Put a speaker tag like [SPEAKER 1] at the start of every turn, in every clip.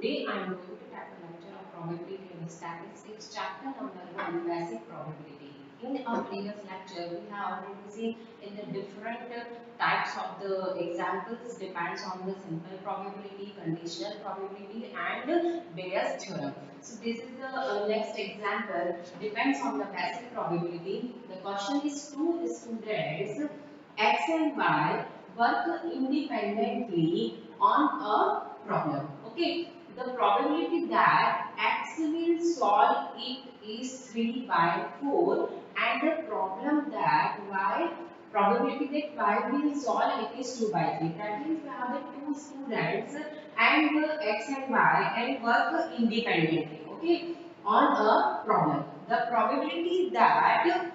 [SPEAKER 1] Today I am going to tackle lecture of probability and statistics, chapter number 1, basic probability. In our previous lecture, we have already seen in the different types of the examples depends on the simple probability, conditional probability, and Bayes theorem. So this is the next example. Depends on the basic probability. The question is two students X and Y work independently on a problem. Okay, the probability that X will solve it is 3 by 4 and the problem that Y probability that Y will solve it is 2 by 3. That means we have the two students and X and Y and work independently. Okay, on a problem. The probability that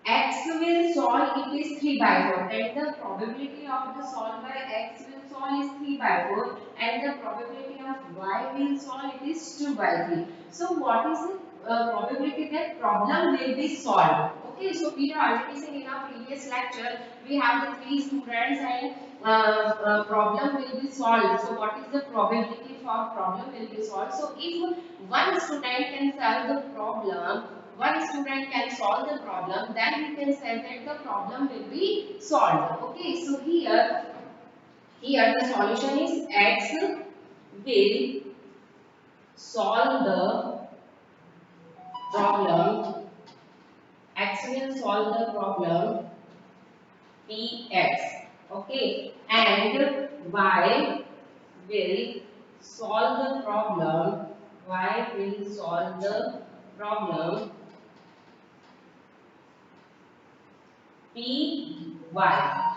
[SPEAKER 1] X will solve it is 3 by 4 and the probability of the solve by X will solve is 3 by 4 and the probability of Y will solve it is 2 by 3. So what is the probability that problem will be solved? Okay, so we have already seen in our previous lecture we have the three students and problem will be solved. So what is the probability for problem will be solved? So if one student can solve the problem, one student can solve the problem, then we can say that the problem will be solved. Okay, so here the solution is X will solve the problem. X will solve the problem Px. Okay, and Y will solve the problem. Y will solve the problem Py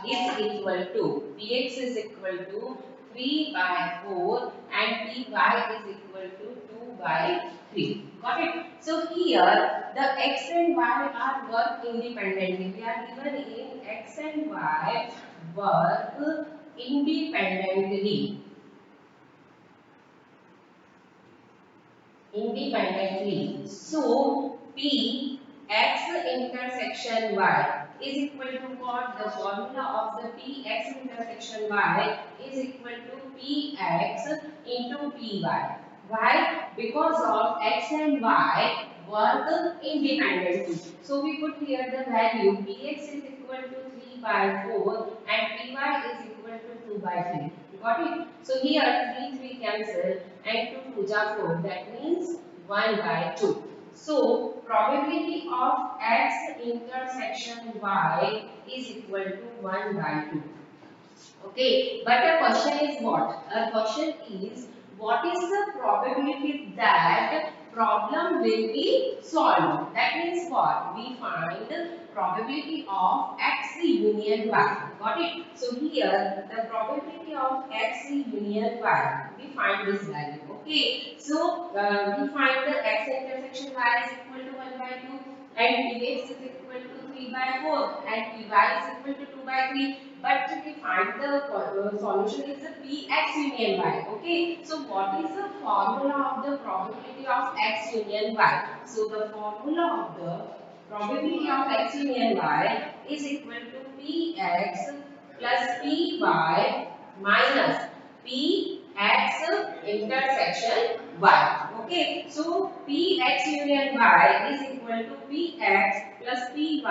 [SPEAKER 1] is equal to Px is equal to 3 by 4 and Py is equal to 2 by 3. Got it? So here the x and y are work independently. We are given in x and y work independently. So P x intersection y is equal to what? The formula of the P x intersection y is equal to Px into Py. Why? Because of x and y work independently. So we put here the value Px is equal to 3 by 4 and Py is equal to 2 by 3. Got it? So here 3 cancel and 2 2 are 4. That means 1 by 2. So probability of x intersection y is equal to 1 by 2. Okay, but a question is what? A question is what is the probability that problem will be solved? That means what? We find probability of x union y. Got it? So here the probability of x union y. We find this value. Okay. So we find the x intersection y is equal to 1 by 2 and px is equal to 3 by 4 and py is equal to 2 by 3. But we find the solution is the Px union y. Okay. So what is the formula of the probability of x union y? So the formula of the probability of x union y is equal to Px plus Py minus Px intersection y. Okay. So Px union y is equal to Px plus Py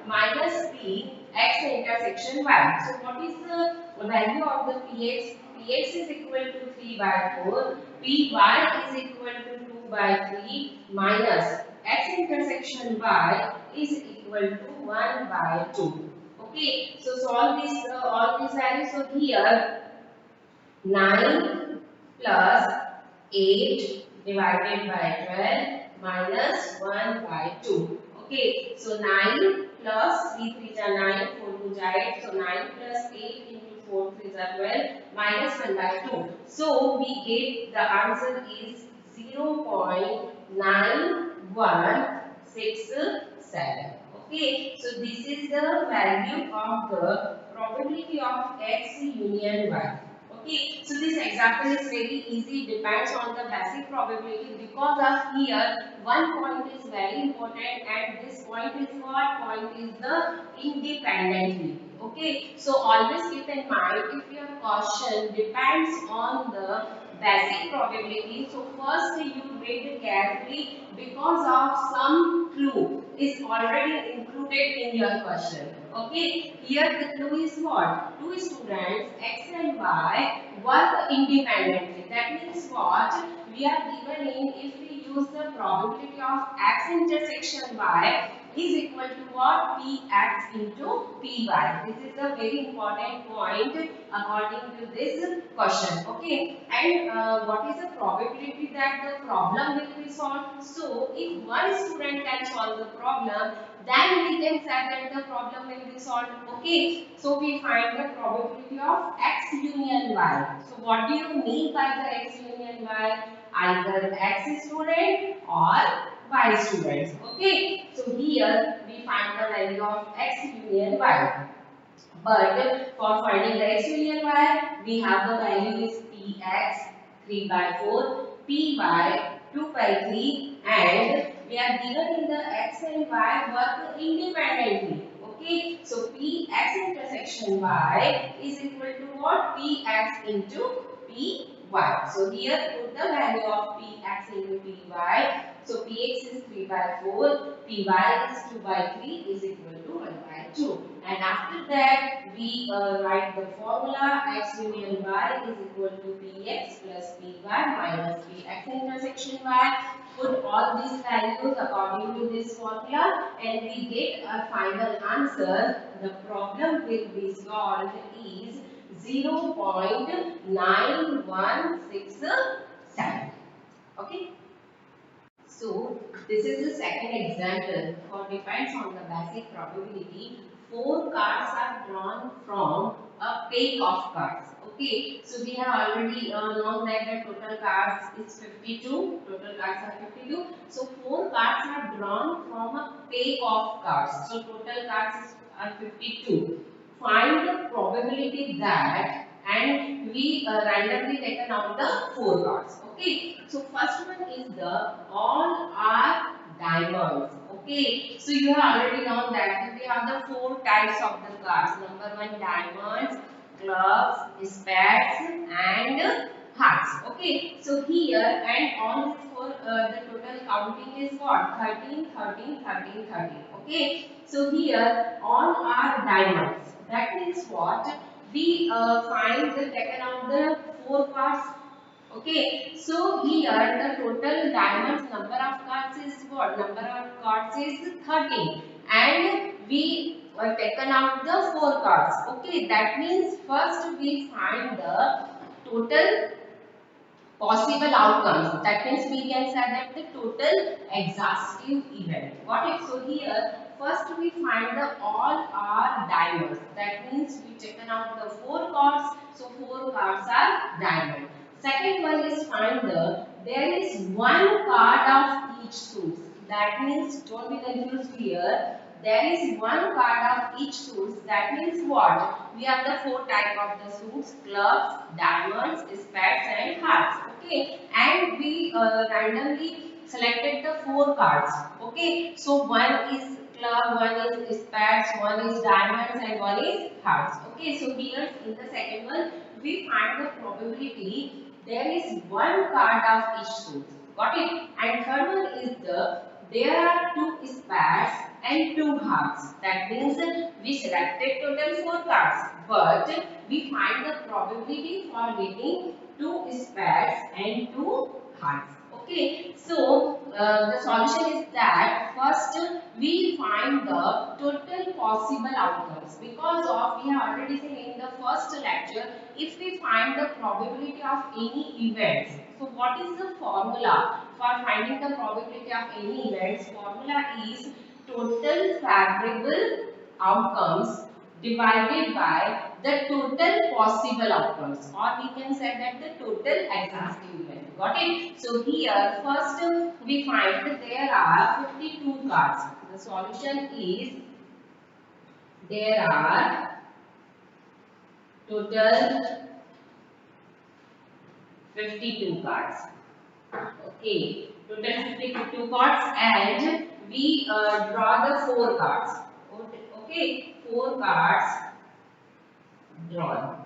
[SPEAKER 1] minus Px intersection y. So what is the value of the Px? Px is equal to 3 by 4. Py is equal to 2 by 3 minus x intersection y is equal to 1 by 2. Okay. So solve this all these values. So here 9 plus 8 divided by 12 minus 1 by 2. Okay, so 9 plus 3 3 are 9, 4 2 are 8. So 9 plus 8 into 4 3 are 12 minus 1 by 2. So we get the answer is 0.9167. Okay, so this is the value of the probability of x union y. Okay, so this example is very easy, depends on the basic probability because of here one point is very important and this point is what? Point is the independently. Okay, so always keep in mind if your question depends on the basic probability. So first you read carefully because of some clue is already included in your question. Okay, here the clue is what? Two students X and Y work independently. That means what? We are given in, if we use the probability of X intersection Y is equal to what? Px into Py. This is a very important point according to this question. Okay, and what is the probability that the problem will be solved? So if one student can solve the problem, then we can say that the problem will be solved. Okay, so we find the probability of X union Y. So what do you mean by the X union Y? Either X student or Y students. Okay, so here we find the value of X union Y. But for finding the X union Y, we have the value is Px 3 by 4, Py 2 by 3, and we are given in the X and Y work independently. Okay, so Px intersection Y is equal to what? Px into Py. So here put the value of Px into Py. So Px is 3 by 4, Py is 2 by 3 is equal to 1 by 2. And after that, we write the formula X union Y is equal to Px plus Py minus Px intersection Y. Put all these values according to this formula and we get a final answer. The problem will be solved is 0.9167. Okay. So this is the second example for depends on the basic probability. Four cards are drawn from a pack of cards. Okay, so we have already known that the total cards is 52. Total cards are 52. So four cards are drawn from a pack of cards. So total cards are 52. Find the probability that, and we randomly taken out the four cards. Okay, so first one is the all are diamonds. Okay, so you have already known that we have the four types of the cards. Number one, diamonds, clubs, spades, and hearts. Okay, so here and on this four, the total counting is what? 13, 13, 13, 13. Okay, so here all are diamonds. That means what? We find the taken out the four cards. Okay, so here the total diamonds number of cards is what? Number of cards is 13 and we taken out the four cards. Okay, that means first we find the total possible outcomes. That means we can say that the total exhaustive event. Got it? So here first we find the all are diamonds. That means we taken out the four cards. So four cards are diamond. Second one is find the there is one card of each suit. That means don't be confused here. There is one card of each suit. That means what? We have the four type of the suits: clubs, diamonds, spades, and hearts. Okay, and we randomly selected the four cards. Okay, so one is club, one is spades, one is diamonds, and one is hearts. Okay, so here in the second one we find the probability there is one card of each suit. Got it? And third one is there are two spades and two hearts. That means we selected total four cards, but we find the probability for getting two spades and two hearts. Okay, so the solution is that first we find the total possible outcomes because of we have already seen in the first lecture if we find the probability of any events. So what is the formula for finding the probability of any events? Formula is total favorable outcomes divided by the total possible outcomes, or we can say that the total exhaustive event. Got it? So here first we find that there are 52 cards. The solution is there are total 52 cards. Okay, total 52 cards and we draw the four cards. Okay, four cards drawn.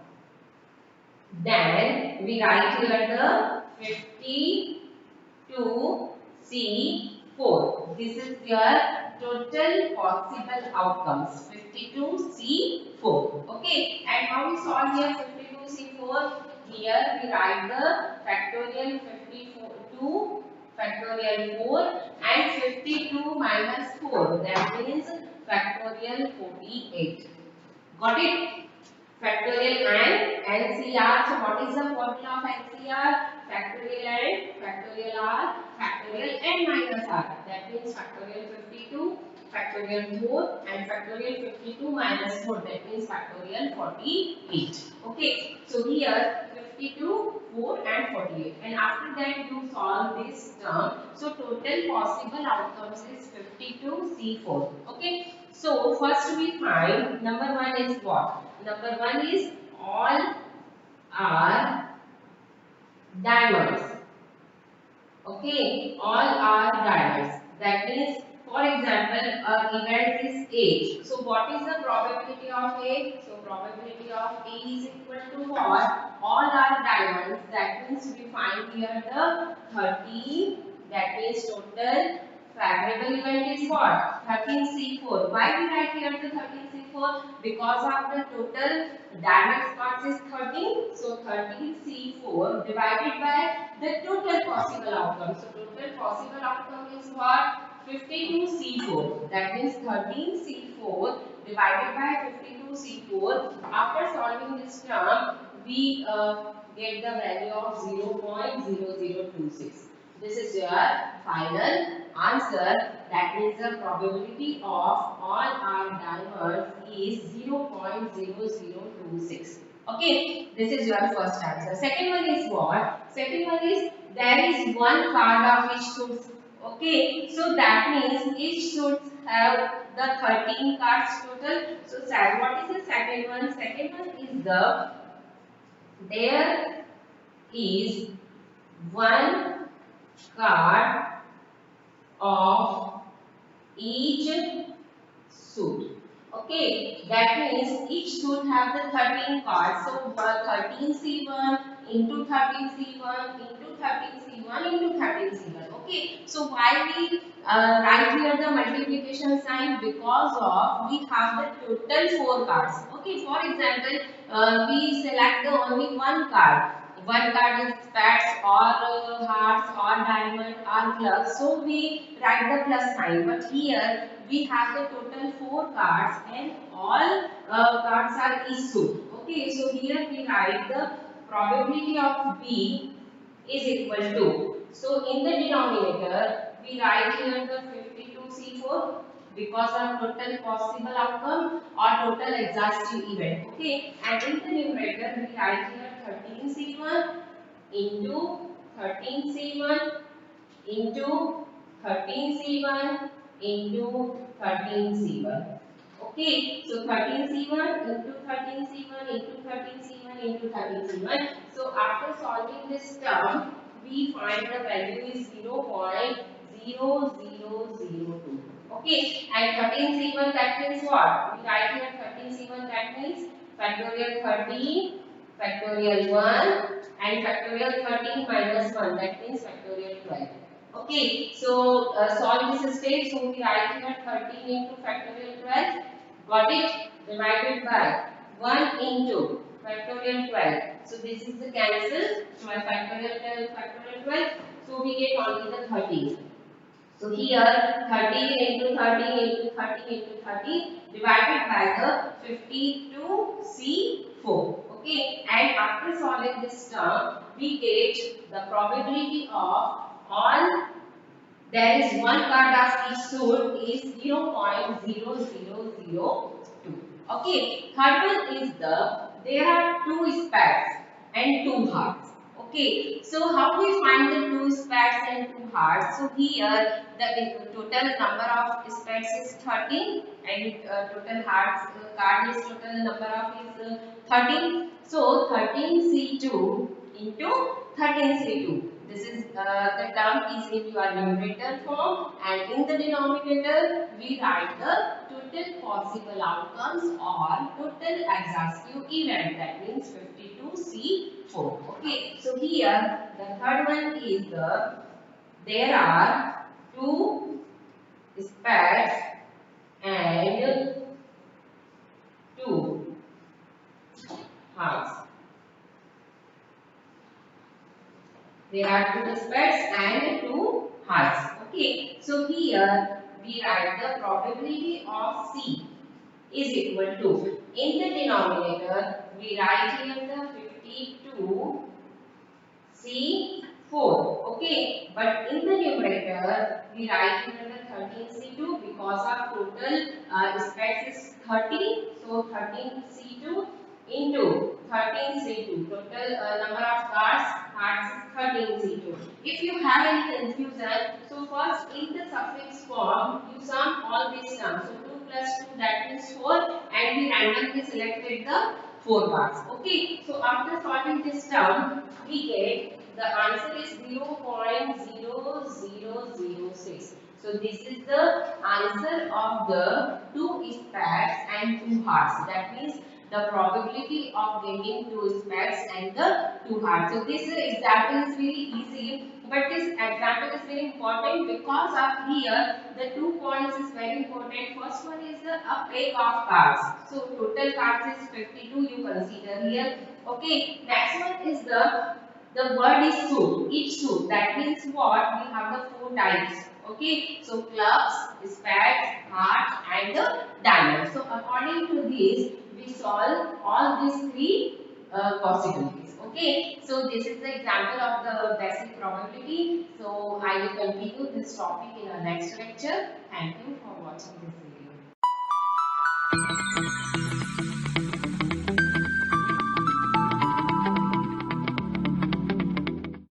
[SPEAKER 1] Then we write here the 52C4. This is your total possible outcomes. 52C4. Okay. And how we solve here 52C4? Here we write the factorial 52 factorial 4 and 52 minus 4. That means factorial 48. Got it? Factorial and NCR. So what is the formula of NCR? Factorial and factorial R, factorial n minus R. That means factorial 52, factorial 4 and factorial 52 minus 4. That means factorial 48. Okay. So here 52, 4 and 48. And after that you solve this term. So total possible outcomes is 52C4. Okay. So first we find number 1 is what? Number 1 is all are diamonds. Okay, all are diamonds. That means, for example, a event is age. So what is the probability of age? So probability of A is equal to what? All are diamonds. That means we find here the 13. That means total favorable event is what? 13C4. Why we write here the 13C4? Because of the total diamond spots is 13. So 13C4 divided by the total possible outcome. So total possible outcome is what? 52C4. That means 13C4 divided by 52C4. After solving this term, we get the value of 0.0026. This is your final answer. That means the probability of all our diamonds is 0.0026. Okay, this is your first answer. Second one is what? Second one is there is one card of each suit. Okay, so that means each suit have the 13 cards total. So what is the second one? Second one is there is one card of each suit. Okay, that means each suit have the 13 cards. So 13C1 into 13C1 into 13C1 into 13C1. Okay, so why we write here the multiplication sign? Because of we have the total 4 cards. Okay, for example, we select the only one card. One card is spats or hearts or diamond or clubs. So we write the plus sign. But here we have the total 4 cards and all cards are each suit. Okay, so here we write the probability of B is equal to. So in the denominator we write here the 52C4 because of total possible outcome or total exhaustive event. Okay, and in the numerator we write here 13C1 into 13C1 into 13C1 into 13C1. Okay, so 13C1 into 13C1 into 13C1 into 13C1. So after solving this term, we find the value is 0.0002. Okay, and 13C1 that means what? We write here 13C1 that means factorial 13, factorial 1 and factorial 13 minus 1 that means factorial 12. Okay, so solve this stage. So we write here 13 into factorial 12. Got it? Divided by 1 into factorial 12. So this is the cancel. So factorial 12, factorial 12. So we get only the 13. So here 13 into 13 into 13 into 13 divided by the 52C4. Okay, and after solving this term, we get the probability of all there is one card of each suit is 0.0002. Okay, third one is there are two spats and two hearts. Okay, so how we find the two spats and two hearts? So here the total number of spats is 13 and total hearts card is total number of is 13. So 13C2 into 13C2. This is the term is in your numerator form and in the denominator we write the total possible outcomes or total exhaustive event. That means 52C4. Okay, so here the third one is there are two specs and two hearts. There are two specs and two hearts. Okay, so here we write the probability of C is equal to, in the denominator we write here the 52 C4, okay, but in the numerator we write here the 13C2 because our total specs is 30, so 13C2 into 13C2, total number of cards is 13C2. If you have any confusion, so first in the suffix form you sum all these sums, so 2 plus 2 that means 4 and we randomly selected the 4 cards, okay. So after solving this term we get the answer is 0.0006. So this is the answer of the two specs and two hearts. That means the probability of getting two specs and the two hearts. So this example is very easy, but this example is very important because of here the 2 points is very important. First one is the a pack of cards. So total cards is 52 you consider here. Okay. Next one is the word is suit, each suit. That means what? We have the 4 types. Okay, so clubs, spades, heart, and the diamond. So according to this, we solve all these 3 possibilities. Okay, so this is the example of the basic probability. So I will continue this topic in our next lecture. Thank you for watching this video.